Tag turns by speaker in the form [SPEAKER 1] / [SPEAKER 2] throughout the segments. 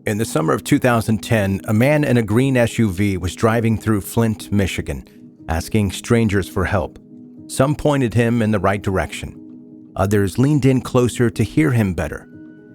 [SPEAKER 1] In the summer of 2010, a man in a green SUV was driving through Flint, Michigan, asking strangers for help. Some pointed him in the right direction. Others leaned in closer to hear him better.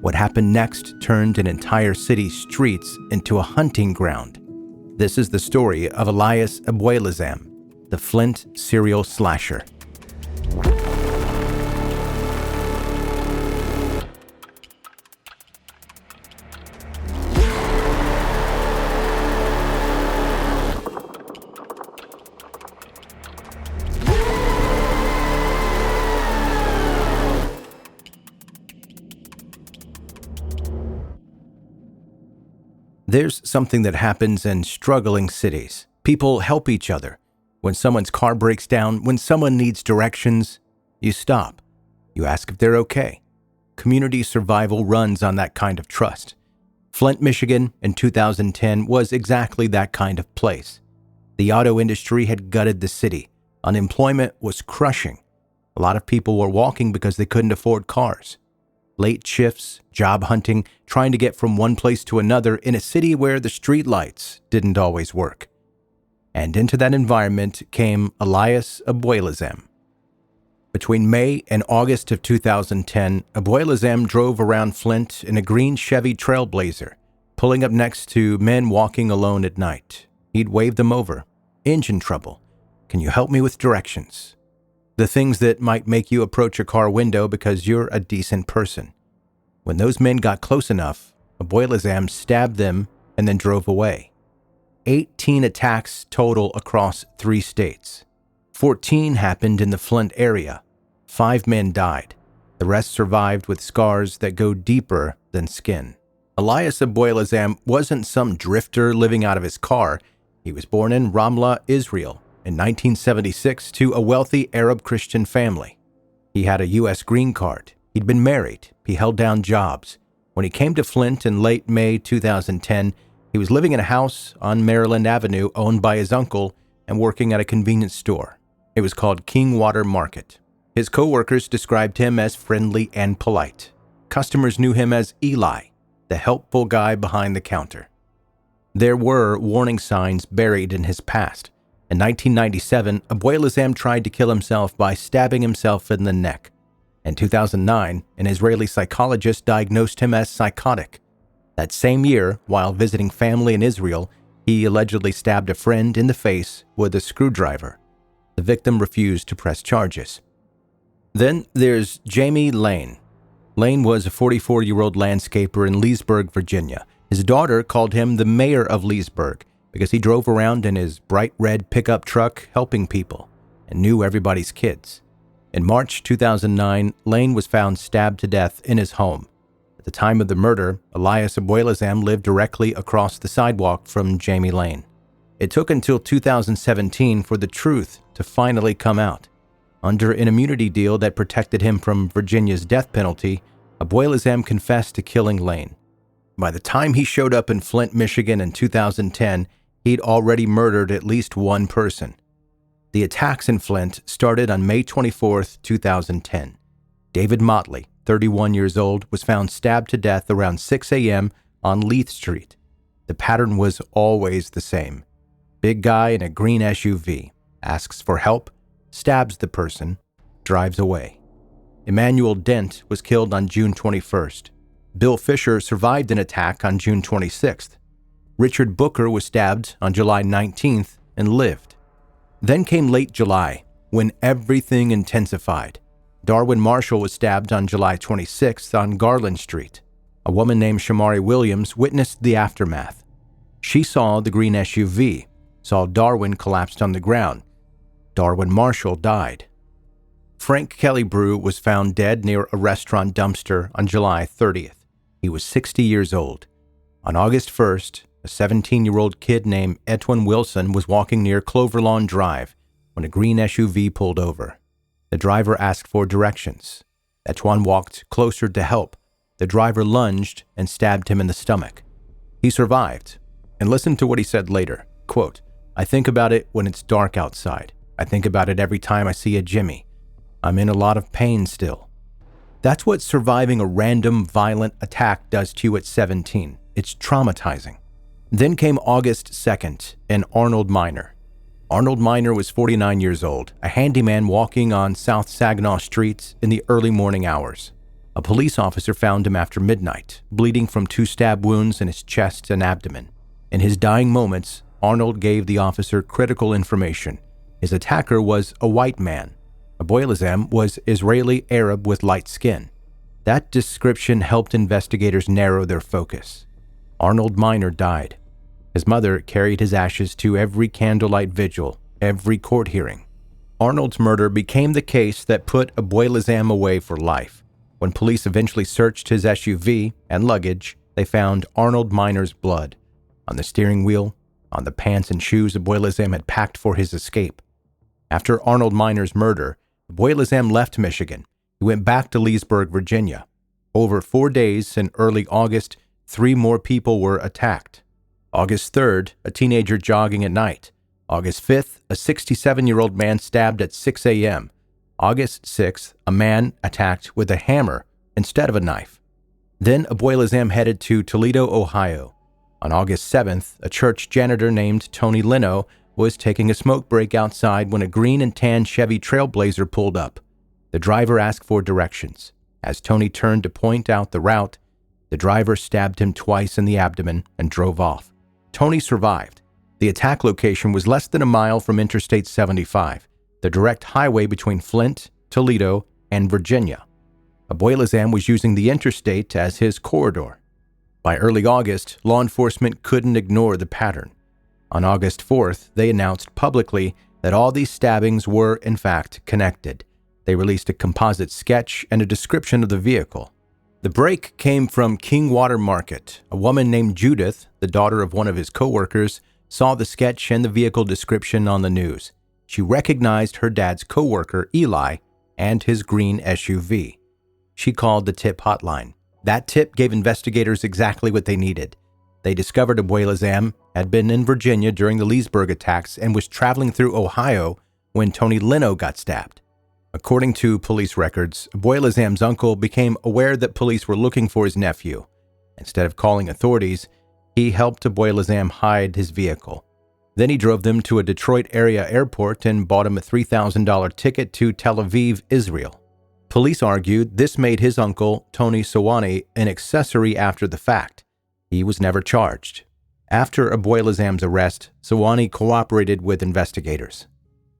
[SPEAKER 1] What happened next turned an entire city's streets into a hunting ground. This is the story of Elias Abuelazam, the Flint Serial Slasher. There's something that happens in struggling cities. People help each other. When someone's car breaks down, when someone needs directions, you stop. You ask if they're okay. Community survival runs on that kind of trust. Flint, Michigan in 2010 was exactly that kind of place. The auto industry had gutted the city. Unemployment was crushing. A lot of people were walking because they couldn't afford cars. Late shifts, job hunting, trying to get from one place to another in a city where the street lights didn't always work. And into that environment came Elias Abuelazam. Between May and August of 2010, Abuelazam drove around Flint in a green Chevy TrailBlazer, pulling up next to men walking alone at night. He'd wave them over. Engine trouble. Can you help me with directions? The things that might make you approach a car window because you're a decent person. When those men got close enough, Abuelazam stabbed them and then drove away. 18 attacks total across 3 states. 14 happened in the Flint area. 5 men died. The rest survived with scars that go deeper than skin. Elias Abuelazam wasn't some drifter living out of his car. He was born in Ramla, Israel, in 1976 to a wealthy Arab Christian family. He had a U.S. green card. He'd been married. He held down jobs. When he came to Flint in late May 2010, he was living in a house on Maryland Avenue owned by his uncle and working at a convenience store. It was called Kingwater Market. His co-workers described him as friendly and polite. Customers knew him as Eli, the helpful guy behind the counter. There were warning signs buried in his past. In 1997, Abuelazam tried to kill himself by stabbing himself in the neck. In 2009, an Israeli psychologist diagnosed him as psychotic. That same year, while visiting family in Israel, he allegedly stabbed a friend in the face with a screwdriver. The victim refused to press charges. Then there's Jamie Lane. Lane was a 44-year-old landscaper in Leesburg, Virginia. His daughter called him the mayor of Leesburg because he drove around in his bright red pickup truck helping people and knew everybody's kids. In March 2009, Lane was found stabbed to death in his home. At the time of the murder, Elias Abuelazam lived directly across the sidewalk from Jamie Lane. It took until 2017 for the truth to finally come out. Under an immunity deal that protected him from Virginia's death penalty, Abuelazam confessed to killing Lane. By the time he showed up in Flint, Michigan in 2010, he'd already murdered at least one person. The attacks in Flint started on May 24, 2010. David Motley, 31 years old, was found stabbed to death around 6 a.m. on Leith Street. The pattern was always the same. Big guy in a green SUV, asks for help, stabs the person, drives away. Emmanuel Dent was killed on June 21st. Bill Fisher survived an attack on June 26th. Richard Booker was stabbed on July 19th and lived. Then came late July, when everything intensified. Darwin Marshall was stabbed on July 26th on Garland Street. A woman named Shamari Williams witnessed the aftermath. She saw the green SUV, saw Darwin collapsed on the ground. Darwin Marshall died. Frank Kellybrew was found dead near a restaurant dumpster on July 30th. He was 60 years old. On August 1st, a 17-year-old kid named Etwin Wilson was walking near Cloverlawn Drive when a green SUV pulled over. The driver asked for directions. Etwin walked closer to help. The driver lunged and stabbed him in the stomach. He survived. And listen to what he said later. Quote, "I think about it when it's dark outside. I think about it every time I see a Jimmy. I'm in a lot of pain still." That's what surviving a random violent attack does to you at 17. It's traumatizing. Then came August 2nd and Arnold Minor. Arnold Minor was 49 years old, a handyman walking on South Saginaw Street in the early morning hours. A police officer found him after midnight, bleeding from 2 stab wounds in his chest and abdomen. In his dying moments, Arnold gave the officer critical information. His attacker was a white man. Abuelazam was Israeli Arab with light skin. That description helped investigators narrow their focus. Arnold Minor died. His mother carried his ashes to every candlelight vigil, every court hearing. Arnold's murder became the case that put Abuelazam away for life. When police eventually searched his SUV and luggage, they found Arnold Minor's blood on the steering wheel, on the pants and shoes Abuelazam had packed for his escape. After Arnold Minor's murder, Abuelazam left Michigan. He went back to Leesburg, Virginia. Over 4 days in early August, 3 more people were attacked. August 3rd, a teenager jogging at night. August 5th, a 67-year-old man stabbed at 6 a.m. August 6th, a man attacked with a hammer instead of a knife. Then Abuelazam headed to Toledo, Ohio. On August 7th, a church janitor named Tony Leno was taking a smoke break outside when a green and tan Chevy TrailBlazer pulled up. The driver asked for directions. As Tony turned to point out the route, the driver stabbed him twice in the abdomen and drove off. Tony survived. The attack location was less than a mile from Interstate 75, the direct highway between Flint, Toledo, and Virginia. Abuelazam was using the interstate as his corridor. By early August, law enforcement couldn't ignore the pattern. On August 4th, they announced publicly that all these stabbings were, in fact, connected. They released a composite sketch and a description of the vehicle. The break came from Kingwater Market. A woman named Judith, the daughter of one of his co-workers, saw the sketch and the vehicle description on the news. She recognized her dad's co-worker, Eli, and his green SUV. She called the tip hotline. That tip gave investigators exactly what they needed. They discovered Abuelazam had been in Virginia during the Leesburg attacks and was traveling through Ohio when Tony Leno got stabbed. According to police records, Abuelazam's uncle became aware that police were looking for his nephew. Instead of calling authorities, he helped Abuelazam hide his vehicle. Then he drove them to a Detroit area airport and bought him a $3,000 ticket to Tel Aviv, Israel. Police argued this made his uncle, Tony Sawani, an accessory after the fact. He was never charged. After Abuelazam's arrest, Sawani cooperated with investigators.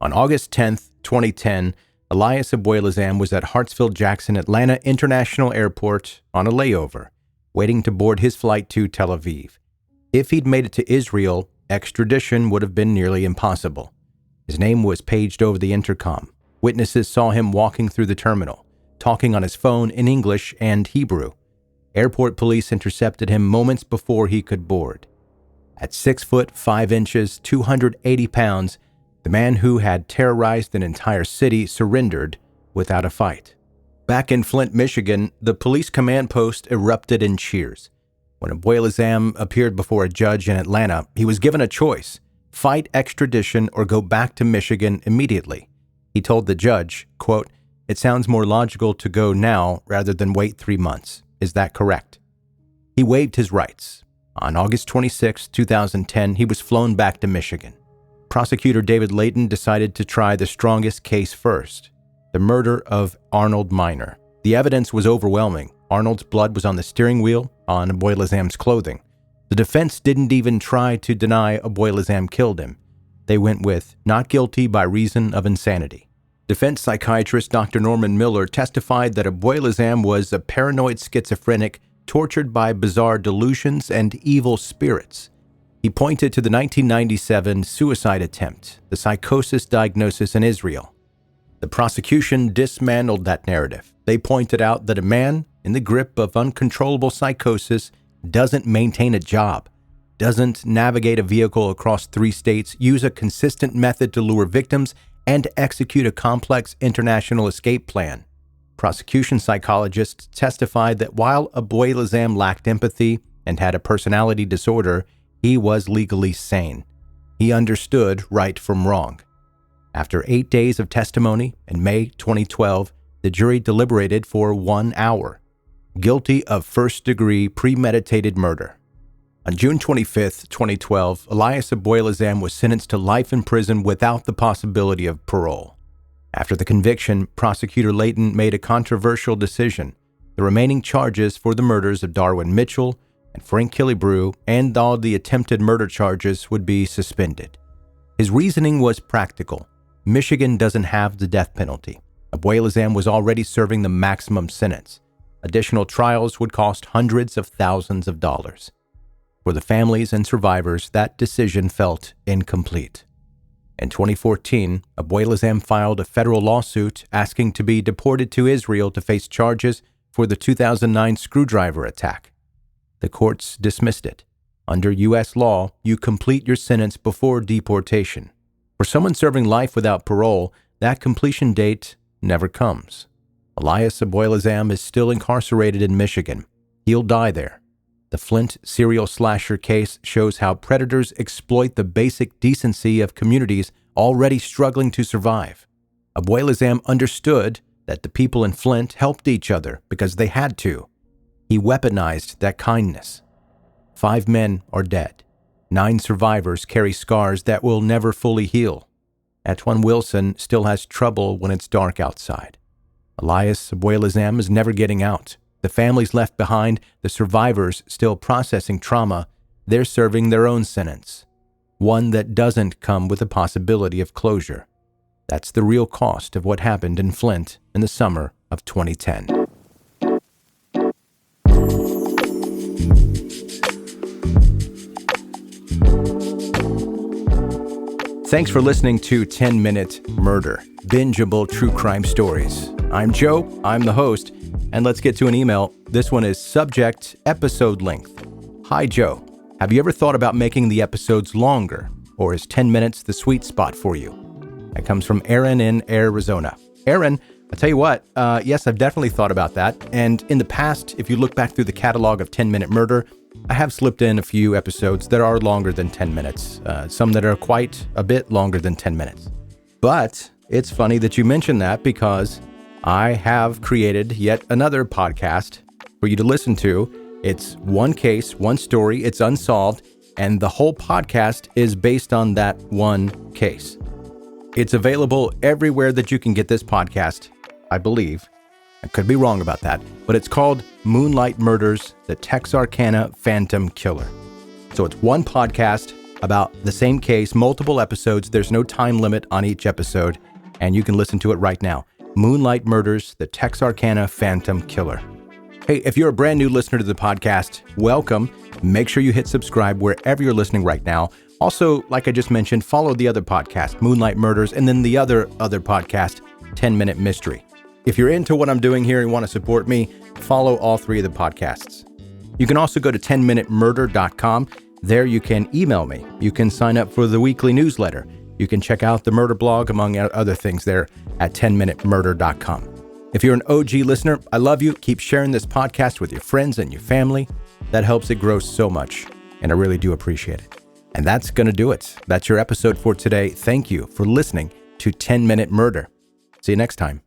[SPEAKER 1] On August 10, 2010, Elias Abuelazam was at Hartsfield-Jackson Atlanta International Airport on a layover, waiting to board his flight to Tel Aviv. If he'd made it to Israel, extradition would have been nearly impossible. His name was paged over the intercom. Witnesses saw him walking through the terminal, talking on his phone in English and Hebrew. Airport police intercepted him moments before he could board. At 6 foot 5 inches, 280 pounds, the man who had terrorized an entire city surrendered without a fight. Back in Flint, Michigan, the police command post erupted in cheers. When Abuelazam appeared before a judge in Atlanta, he was given a choice: fight extradition or go back to Michigan immediately. He told the judge, quote, "It sounds more logical to go now rather than wait 3 months. Is that correct?" He waived his rights. On August 26, 2010, he was flown back to Michigan. Prosecutor David Layton decided to try the strongest case first: the murder of Arnold Minor. The evidence was overwhelming. Arnold's blood was on the steering wheel, on Abuelazam's clothing. The defense didn't even try to deny Abuelazam killed him. They went with not guilty by reason of insanity. Defense psychiatrist Dr. Norman Miller testified that Abuelazam was a paranoid schizophrenic tortured by bizarre delusions and evil spirits. He pointed to the 1997 suicide attempt, the psychosis diagnosis in Israel. The prosecution dismantled that narrative. They pointed out that a man in the grip of uncontrollable psychosis doesn't maintain a job, doesn't navigate a vehicle across 3 states, use a consistent method to lure victims, and execute a complex international escape plan. Prosecution psychologists testified that while Abuelazam lacked empathy and had a personality disorder, he was legally sane. He understood right from wrong. After 8 days of testimony in May 2012, the jury deliberated for 1 hour. Guilty of first-degree premeditated murder. On June 25, 2012, Elias Abuelazam was sentenced to life in prison without the possibility of parole. After the conviction, Prosecutor Layton made a controversial decision. The remaining charges for the murders of Darwin Mitchell and Frank Killebrew and all the attempted murder charges would be suspended. His reasoning was practical. Michigan doesn't have the death penalty. Abuelazam was already serving the maximum sentence. Additional trials would cost hundreds of thousands of dollars. For the families and survivors, that decision felt incomplete. In 2014, Abuelazam filed a federal lawsuit asking to be deported to Israel to face charges for the 2009 screwdriver attack. The courts dismissed it. Under U.S. law, you complete your sentence before deportation. For someone serving life without parole, that completion date never comes. Elias Abuelazam is still incarcerated in Michigan. He'll die there. The Flint Serial Slasher case shows how predators exploit the basic decency of communities already struggling to survive. Abuelazam understood that the people in Flint helped each other because they had to. He weaponized that kindness. 5 men are dead. 9 survivors carry scars that will never fully heal. Antoine Wilson still has trouble when it's dark outside. Elias Abuelazam is never getting out. The families left behind, the survivors still processing trauma, they're serving their own sentence. One that doesn't come with the possibility of closure. That's the real cost of what happened in Flint in the summer of 2010. Thanks for listening to 10 Minute Murder, bingeable true crime stories. I'm Joe, I'm the host, and let's get to an email. This one is subject episode length. Hi Joe, have you ever thought about making the episodes longer, or is 10 minutes the sweet spot for you? That comes from Aaron in Arizona. Aaron, I'll tell you what, yes, I've definitely thought about that, and in the past, if you look back through the catalog of 10 Minute Murder, I have slipped in a few episodes that are longer than 10 minutes, some that are quite a bit longer than 10 minutes. But it's funny that you mention that because I have created yet another podcast for you to listen to. It's one case, one story, it's Unsolved, and the whole podcast is based on that one case. It's available everywhere that you can get this podcast, I believe. I could be wrong about that, but it's called Moonlight Murders, the Texarkana Phantom Killer. So it's one podcast about the same case, multiple episodes. There's no time limit on each episode, and you can listen to it right now. Moonlight Murders, the Texarkana Phantom Killer. Hey, if you're a brand new listener to the podcast, welcome. Make sure you hit subscribe wherever you're listening right now. Also, like I just mentioned, follow the other podcast, Moonlight Murders, and then the other podcast, 10 Minute Mystery. If you're into what I'm doing here and want to support me, follow all 3 of the podcasts. You can also go to 10minutemurder.com. There you can email me. You can sign up for the weekly newsletter. You can check out the murder blog, among other things there at 10minutemurder.com. If you're an OG listener, I love you. Keep sharing this podcast with your friends and your family. That helps it grow so much, and I really do appreciate it. And that's going to do it. That's your episode for today. Thank you for listening to 10 Minute Murder. See you next time.